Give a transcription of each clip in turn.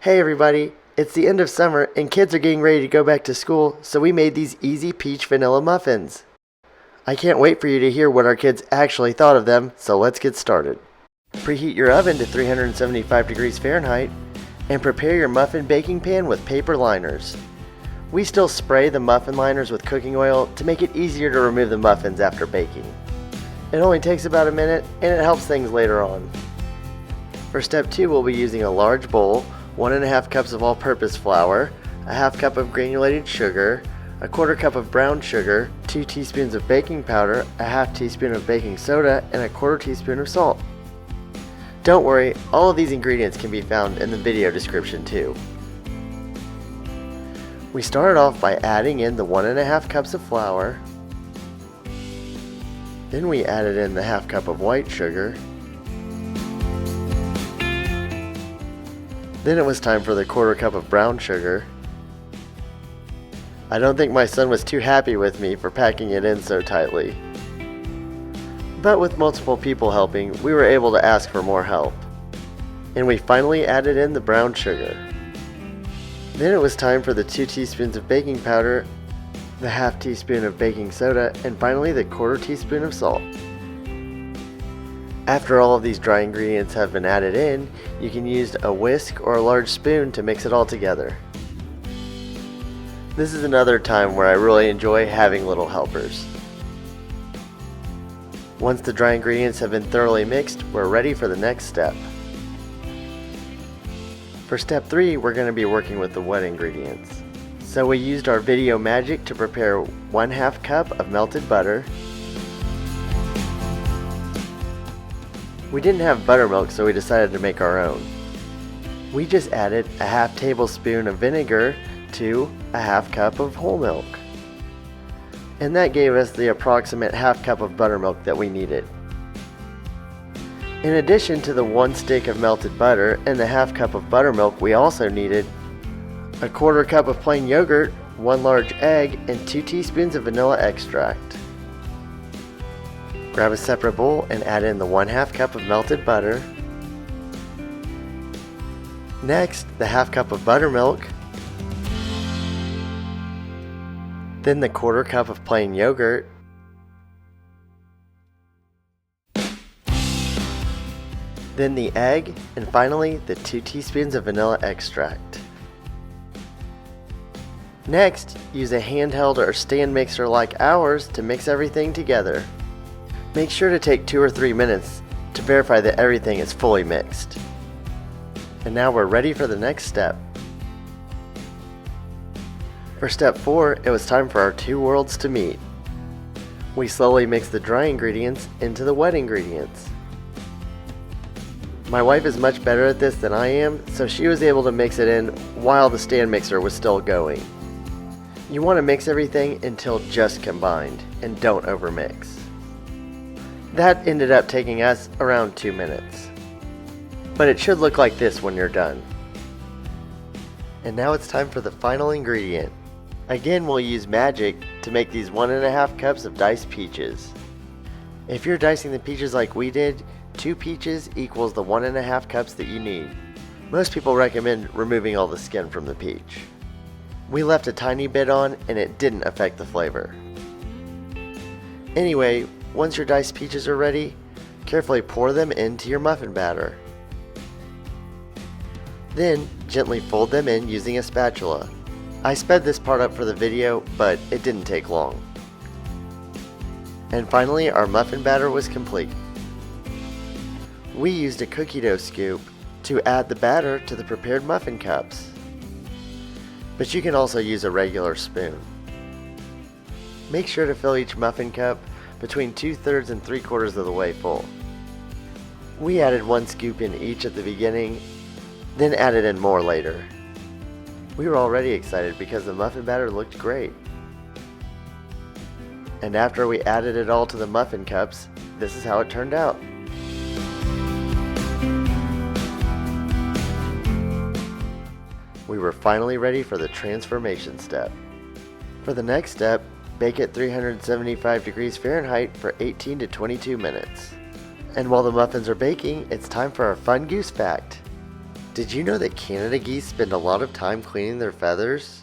Hey everybody, it's the end of summer and kids are getting ready to go back to school, so we made these easy peach vanilla muffins. I can't wait for you to hear what our kids actually thought of them, so let's get started. Preheat your oven to 375 degrees Fahrenheit and prepare your muffin baking pan with paper liners. We still spray the muffin liners with cooking oil to make it easier to remove the muffins after baking. It only takes about a minute and it helps things later on. For step 2, we'll be using a large bowl, 1.5 cups of all-purpose flour, a half cup of granulated sugar, a quarter cup of brown sugar, 2 teaspoons of baking powder, a half teaspoon of baking soda, and a quarter teaspoon of salt. Don't worry, all of these ingredients can be found in the video description too. We started off by adding in the 1.5 cups of flour. Then we added in the half cup of white sugar. Then it was time for the quarter cup of brown sugar. I don't think my son was too happy with me for packing it in so tightly. But with multiple people helping, we were able to ask for more help. And we finally added in the brown sugar. Then it was time for the 2 teaspoons of baking powder, the half teaspoon of baking soda, and finally the quarter teaspoon of salt. After all of these dry ingredients have been added in, you can use a whisk or a large spoon to mix it all together. This is another time where I really enjoy having little helpers. Once the dry ingredients have been thoroughly mixed, we're ready for the next step. For step 3, we're going to be working with the wet ingredients. So we used our video magic to prepare 1/2 cup of melted butter. We didn't have buttermilk, so we decided to make our own. We just added a half tablespoon of vinegar to a half cup of whole milk. And that gave us the approximate half cup of buttermilk that we needed. In addition to the 1 stick of melted butter and the half cup of buttermilk, we also needed a quarter cup of plain yogurt, 1 large egg, and 2 teaspoons of vanilla extract. Grab a separate bowl and add in the 1/2 cup of melted butter. Next, the half cup of buttermilk. Then the quarter cup of plain yogurt. Then the egg, and finally the 2 teaspoons of vanilla extract. Next, use a handheld or stand mixer like ours to mix everything together. Make sure to take 2 or 3 minutes to verify that everything is fully mixed. And now we're ready for the next step. For step 4, it was time for our 2 worlds to meet. We slowly mix the dry ingredients into the wet ingredients. My wife is much better at this than I am, so she was able to mix it in while the stand mixer was still going. You want to mix everything until just combined, and don't overmix. That ended up taking us around 2 minutes. But it should look like this when you're done. And now it's time for the final ingredient. Again, we'll use magic to make these 1.5 cups of diced peaches. If you're dicing the peaches like we did, 2 peaches equals the 1.5 cups that you need. Most people recommend removing all the skin from the peach. We left a tiny bit on and it didn't affect the flavor. Anyway, once your diced peaches are ready, carefully pour them into your muffin batter. Then, gently fold them in using a spatula. I sped this part up for the video, but it didn't take long. And finally, our muffin batter was complete. We used a cookie dough scoop to add the batter to the prepared muffin cups. But you can also use a regular spoon. Make sure to fill each muffin cup between 2/3 and 3/4 of the way full. We added 1 scoop in each at the beginning, then added in more later. We were already excited because the muffin batter looked great. And after we added it all to the muffin cups, this is how it turned out. We were finally ready for the transformation step. For the next step, bake at 375 degrees Fahrenheit for 18 to 22 minutes. And while the muffins are baking, it's time for our fun Goose fact. Did you know that Canada geese spend a lot of time cleaning their feathers?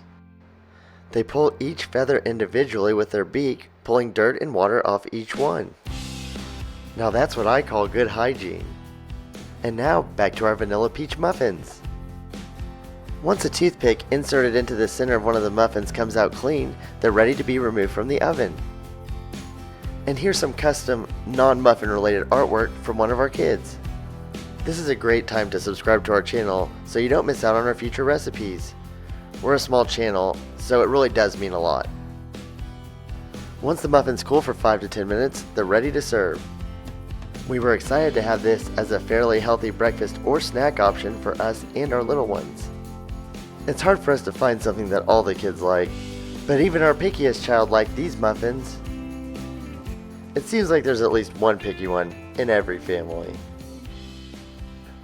They pull each feather individually with their beak, pulling dirt and water off each one. Now that's what I call good hygiene. And now back to our vanilla peach muffins. Once a toothpick inserted into the center of one of the muffins comes out clean, they're ready to be removed from the oven. And here's some custom, non-muffin related artwork from one of our kids. This is a great time to subscribe to our channel so you don't miss out on our future recipes. We're a small channel, so it really does mean a lot. Once the muffins cool for 5 to 10 minutes, they're ready to serve. We were excited to have this as a fairly healthy breakfast or snack option for us and our little ones. It's hard for us to find something that all the kids like, but even our pickiest child liked these muffins. It seems like there's at least one picky one in every family.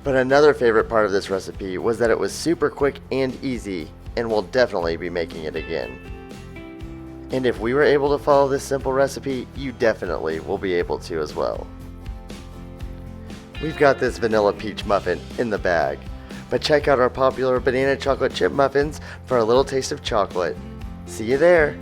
But another favorite part of this recipe was that it was super quick and easy, and we'll definitely be making it again. And if we were able to follow this simple recipe, you definitely will be able to as well. We've got this vanilla peach muffin in the bag, but check out our popular banana chocolate chip muffins for a little taste of chocolate. See you there!